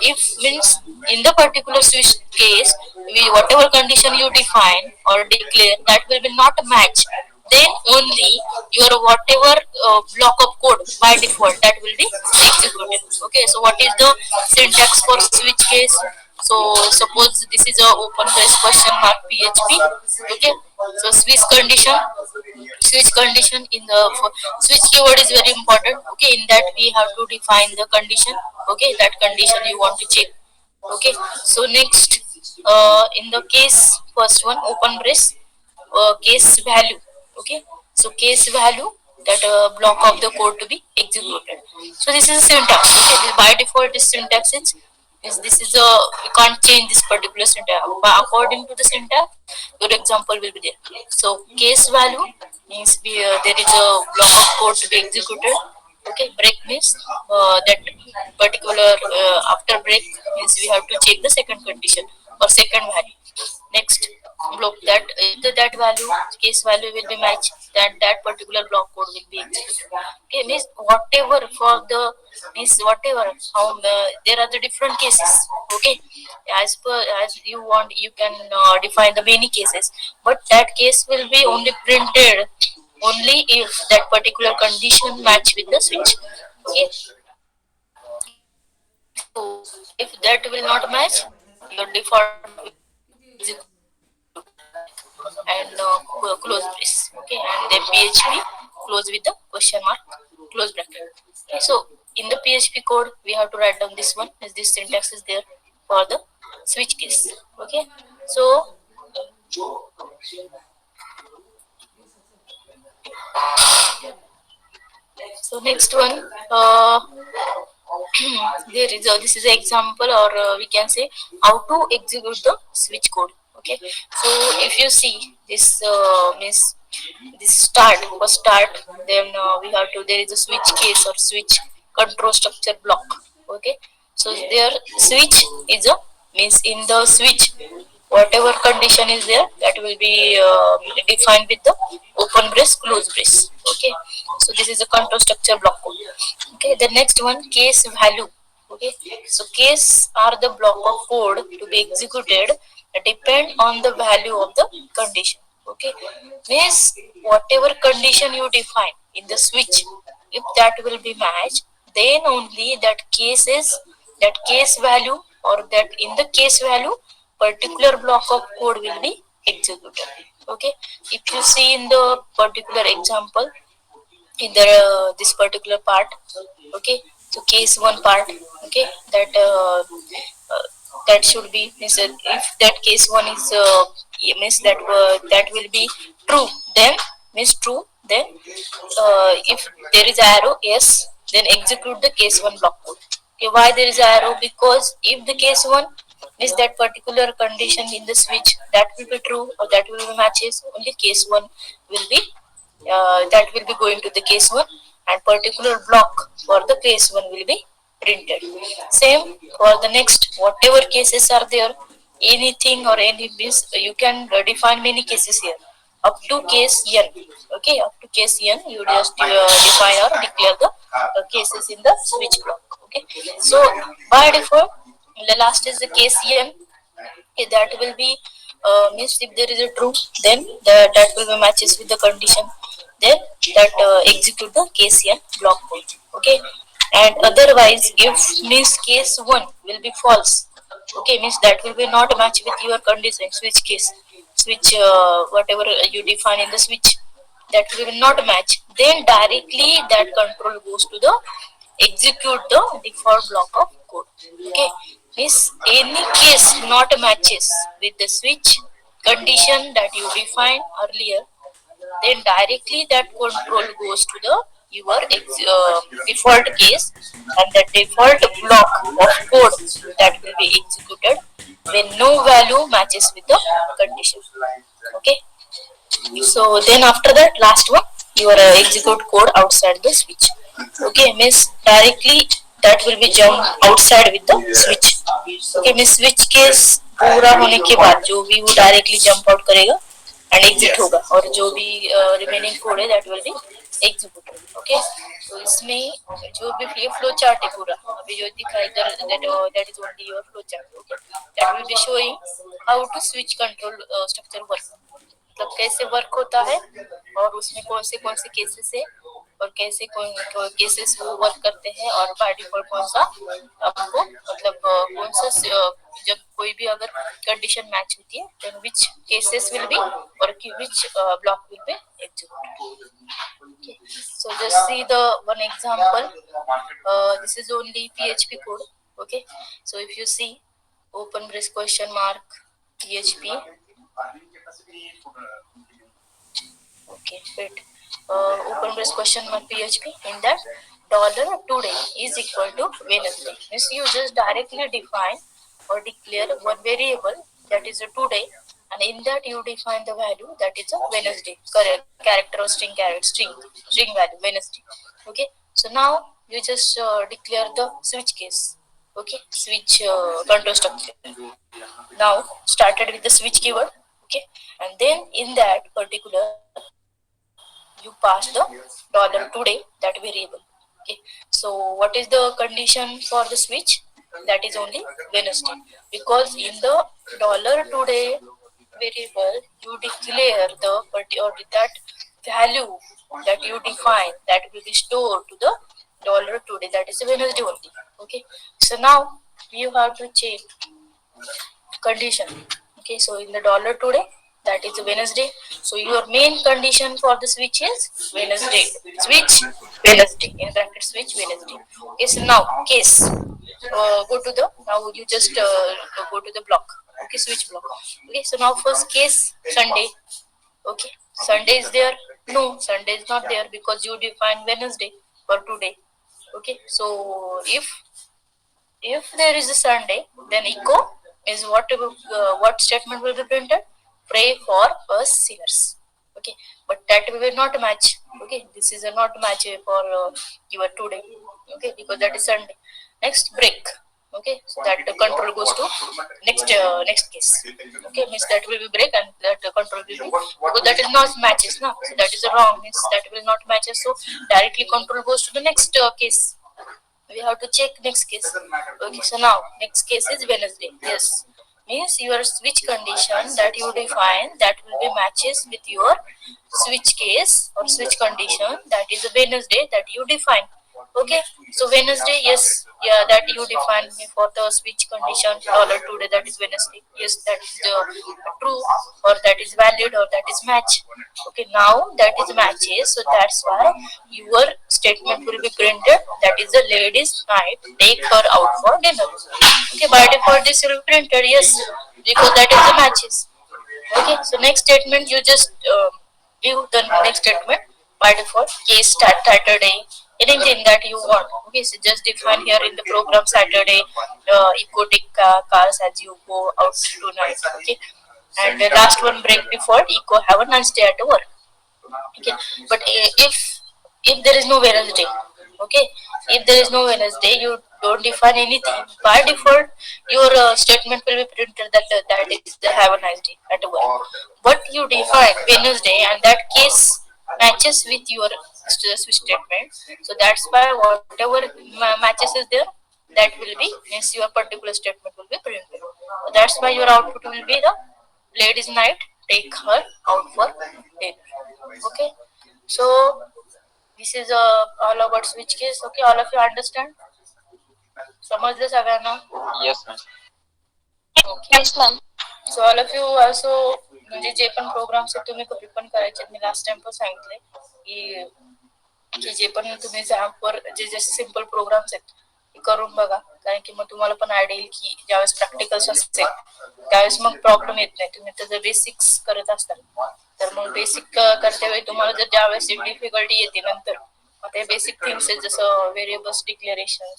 if means in the particular switch case, whatever condition you define or declare that will be not match, then only your whatever block of code by default that will be executed. Okay, so what is the syntax for switch case? So suppose this is a open brace question mark PHP. Okay, so switch condition in the switch keyword is very important. Okay, in that we have to define the condition. Okay, that condition you want to check. Okay, so next in the case first one open brace case value. Okay, so case value, that block of the code to be executed. So this is a syntax. Okay, by default this syntax is this is a, we can't change this particular syntax, but according to the syntax your example will be there. So case value means there is a block of code to be executed. Okay, break means that particular after break means we have to check the second condition or second value. Next block, that if that value case value will be matched, that particular block code will be executed. Okay, means whatever for the means whatever how there are the different cases. Okay, as per as you want you can define the many cases, but that case will be only printed only if that particular condition match with the switch. Okay, so if that will not match, your default will execute and close brace. Okay, and then PHP close with the question mark close bracket. Okay, so in the PHP code we have to write down this one, as this syntax is there for the switch case. Okay, so next one there is this is an example, or we can say how to execute the switch code. Okay, so if you see this means this start for start, then we have to there is a switch case or switch control structure block. Okay, so there switch is a means in the switch whatever condition is there that will be defined with the open brace close brace. Okay, so this is a control structure block code. Okay, the next one case value. Okay, so case are the block of code to be executed depend on the value of the condition. Okay, means whatever condition you define in the switch, if that will be matched, then only that case value, or that in the case value particular block of code will be executed. Okay, if you see in the particular example in the this particular part. Okay, so case one part. Okay, that that should be means if that case one is means that will be true, then means true, then if there is arrow yes, then execute the case one block code. Okay, why there is arrow? Because if the case one is that particular condition in the switch that will be true or that will be matches, only case one will be that will be going to the case one, and particular block for the case one will be printed. Same for the next whatever cases are there, anything or any means you can define many cases here up to case n. Okay, up to case n you just define or declare the cases in the switch block. Okay, so by default the last is the case n. Okay, that will be means if there is a true, then that will be matches with the condition. then that execute the case and block code. Okay, and otherwise if means case 1 will be false, okay, means that will be not match with your condition switch case, switch whatever you define in the switch, that will not match, then directly that control goes to the execute the default block of code. Okay, means any case not matches with the switch condition that you defined earlier, then directly that control goes to the your default case, and the default block of code that will be executed when no value matches with the condition. Okay, so then after that last one, your execute code outside the switch. Okay, means directly that will be jump outside with the switch. Okay, means switch case पूरा होने के बाद जो भी वो directly jump out करेगा and exit होगा, और जो भी रिमेनिंग कोड है that will be executed. Okay, तो इसमें जो भी ये फ्लो चार्ट है पूरा अभी जो दिखा इधर, that is only your flow chart. Okay, that will be showing how to switch control structure work, मतलब कैसे वर्क होता है और उसमें कौन से केसेस है और कैसे कौन केसेस वो वर्क करते हैं, और बाय डिफॉल्ट कौन सा आपको मतलब कौन सा जब कोई भी अगर कंडीशन मैच होती है then which cases will be और which block will be executed. Okay, so just see the one example. This is only PHP code. Okay, so if you see open brace question mark PHP. Okay, wait. Open brace question mark PHP. In that dollar today is equal to Wednesday. Means you just directly define or declare one variable that is a today, and in that you define the value that is a Wednesday, correct character or string value Wednesday. Okay, so now you just declare the switch case. Okay, switch control structure. Now started with the switch keyword. Okay, and then in that particular you pass the dollar today, that variable. Okay, so what is the condition for the switch? That is only Wednesday, because in the dollar today variable you declare the particular that value that you define that will be stored to the dollar today, that is Wednesday only. Okay, so now you have to check condition. Okay, so in the dollar today that is Wednesday, so your main condition for the switch is Wednesday, switch Wednesday, in bracket switch Wednesday. Okay, so now case go to the, now you just go to the block. Okay, switch block. Okay, so now first case Sunday. Okay, Sunday is there? No, Sunday is not there because you define Wednesday for today. Okay, so if there is a Sunday, then echo is what statement will be printed? Pray for us sinners. Okay, but that will not match. Okay, this is a not match for your today. Okay, because that is Sunday. Next break. Okay, so that control goes to next case. Okay, means that will be break and that control will be, because that is not matches, no, so that is wrong, means that will not matches, so directly control goes to the next case. We have to check next case. Okay, so now next case is Wednesday. Yes, means your switch condition that you define that will be matches with your switch case or switch condition that is a Wednesday that you define. Okay, so Wednesday, yes, yeah, that you define for the switch condition dollar today, that is Wednesday. Yes, that is true, or that is valid, or that is match. Okay, now that is matches, so that's why your statement will be printed. That is the ladies' night. Take her out for dinner. Okay, by default this will be printed. Yes, because that is the matches. Okay, so next statement you just give the next statement by default case start Saturday, anything that you want. Okay, so just define here in the program Saturday, eco take cars as you go out tonight. Okay, and the last one break default eco have a nice day at work. Okay, but if there is no Wednesday, okay, if there is no Wednesday, you don't define anything. By default, your statement will be printed that is the have a nice day at work. But you define Wednesday, and that case matches with your switch statement. So that's why whatever matches is there, that will be means your particular statement will be printed. So that's why your output will be the ladies' night. Take her out for dinner. Okay. So this is all about switch case. Okay, all of you understand? समजलं सगळ्यांना? Yes ma'am. Okay. Yes, ma'am. So all of you also म्हणजे जे पण programmes आहेत तुम्ही copy पण करायचे. मी last time पण सांगितले की जे पण तुम्ही वर जे जे सिम्पल प्रोग्राम्स आहेत ते करून बघा, कारण की मग तुम्हाला पण आयडिया येईल की ज्यावेळेस प्रॅक्टिकल्स असतील त्यावेळेस मग प्रॉब्लेम येत नाही. तुम्ही त्याचं बेसिक्स करत असताल तर मग बेसिक करते वेळी तुम्हाला जर ज्यावेळेस डिफिकल्टी येते नंतर मग ते बेसिक थिंग्स आहेत जसं व्हेरिएबल्स डिक्लेरेशन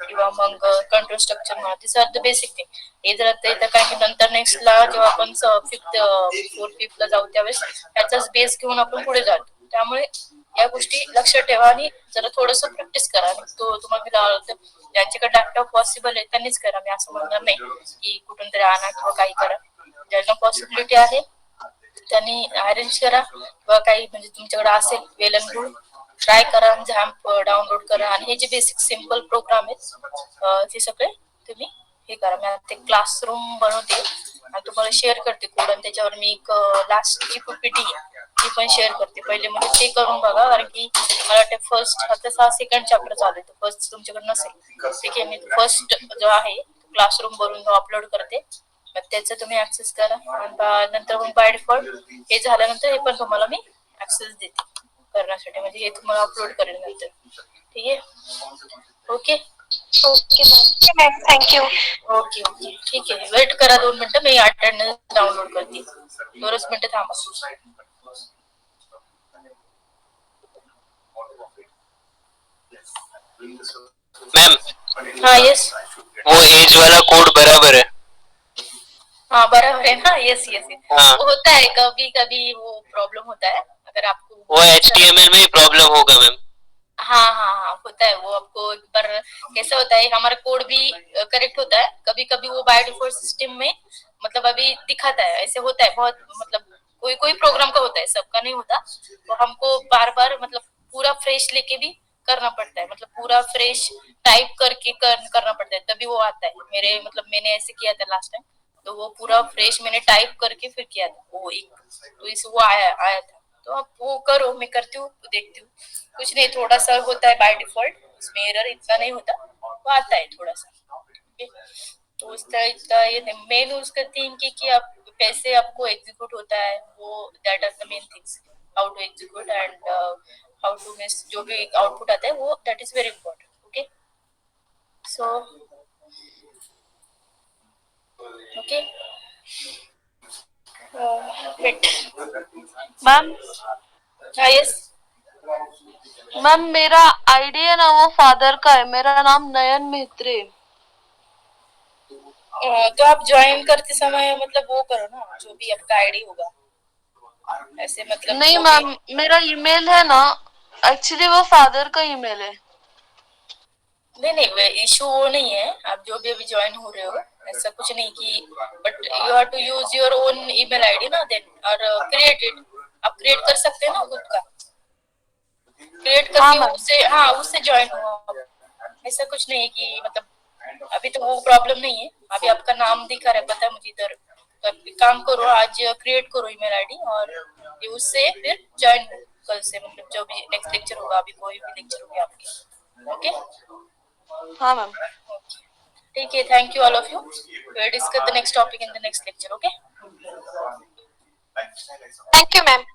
किंवा मग कंट्रोल स्ट्रक्चर म्हणा, this are the basic thing. हे जर आता येतं कारण की नंतर नेक्स्टला जेव्हा आपण फोर्थ फिफ्थला जाऊ त्यावेळेस त्याचाच बेस घेऊन आपण पुढे जातो. त्यामुळे या गोष्टी लक्षात ठेवा आणि जरा थोडस प्रॅक्टिस करा. आणि तो तुम्हाला ज्यांच्याकडे लॅपटॉप पॉसिबल आहे त्यांनीच करा. मी असं म्हणणार नाही की कुठून तरी आणा किंवा काही करा. ज्यांना पॉसिबिलिटी आहे त्यांनी अरेंज करा किंवा काही म्हणजे तुमच्याकडे असेल वेल अँड गुड ट्राय करा, झॅम्प डाउनलोड करा आणि हे जे बेसिक सिम्पल प्रोग्राम आहेत ते सगळे तुम्ही हे करा. मी आता क्लासरूम बनवते आणि तुम्हाला शेअर करते कोड आणि त्याच्यावर मी एक लास्टची पीपीटी ती पण शेअर करते. पहिले म्हणजे ते करून बघा, कारण की मला वाटतं फर्स्ट आता सेकंड चॅप्टर चालू आहे, फर्स्ट तुमच्याकडे नसेल. ठीक आहे, मी फर्स्ट जो आहे क्लासरूम वरून जो अपलोड करते मग त्याचं तुम्ही ऍक्सेस करा आणि नंतर मग बाय डिफॉल्ट हे झाल्यानंतर हे पण तुम्हाला मी ऍक्सेस देते करण्यासाठी, म्हणजे हे तुम्हाला अपलोड करेल नंतर. ठीक आहे, okay Okay, ma'am. Okay, ma'am. Thank you. Okay okay ठीक आहे. वेट करा 2 मिनिटं, मी अटेंडन्स डाउनलोड करते. 2 मिनिटं थांबा. मैम हाँ यस, वो एज वाला कोड बराबर है. हाँ बराबर है ना. यस यस हाँ. वो होता है कभी कभी वो प्रॉब्लम होता है अगर आपको वो HTML में ही प्रॉब्लम होगा मैम. हाँ हाँ हाँ होता है वो. आपको एक बार कैसा होता है हमारा कोड भी करेक्ट होता है, कभी कभी वो बाय डिफॉल्ट सिस्टम में मतलब अभी दिखाता है. ऐसे होता है बहुत, मतलब कोई कोई प्रोग्राम का होता है, सबका नहीं होता. तो हमको बार बार मतलब पूरा फ्रेश लेके भी करना पड़ता है, मतलब पूरा फ्रेश टाइप करके करना पड़ता है तभी वो आता है. मेरे मतलब मैंने ऐसे किया था लास्ट टाइम, तो वो पूरा फ्रेश मैंने टाइप करके फिर किया था वो एक, तो इस वो आया था. तो आप वो करो, मैं करती हूँ देखती हूँ. कुछ नहीं, थोड़ा सा होता है बाय डिफॉल्ट, उसमें एरर इतना नहीं होता, वो आता है थोड़ा सा. Okay? तो उसका इतना ये मेन उसका थिंग कि आप कैसे आपको एग्जीक्यूट होता है वो, that are the main things. How to execute and how to miss जो भी आउटपुट आता है वो, that is very important. Okay so okay wait. Ma'am हाँ यस, मैम मेरा आईडी है ना वो फादर का है, मेरा नाम नयन मेहत्रे. तो आप ज्वाइन करते समय मतलब वो करो ना, जो भी आपका आईडी होगा ऐसे मतलब नहीं जो भी- मैम, मेरा ईमेल है ना, एक्चुअली वो फादर का ईमेल है. नहीं इशू वो नहीं है. आप जो भी अभी ज्वाइन हो रहे हो ऐसा कुछ नहीं कि, but you have to use your own email ID ना देन, और क्रिएट इट. आप क्रिएट कर सकते हैं ना खुद का, क्रिएट हाँ, करके मैम. उससे, हाँ उससे ज्वाइन हो आप. ऐसा कुछ नहीं है कि मतलब अभी तो वो प्रॉब्लम नहीं है. अभी आपका नाम दिखा रहा है, पता है मुझे इधर. तो आप एक काम करो, आज क्रिएट करो ईमेल आईडी और ये उससे फिर ज्वाइन हो कल से, मतलब जो भी नेक्स्ट लेक्चर होगा, अभी कोई भी लेक्चर होगा आपके. ओके हाँ मैम. ठीक है, thank you all of you. We'll discuss the next topic in the next lecture. Okay. Thank you, ma'am.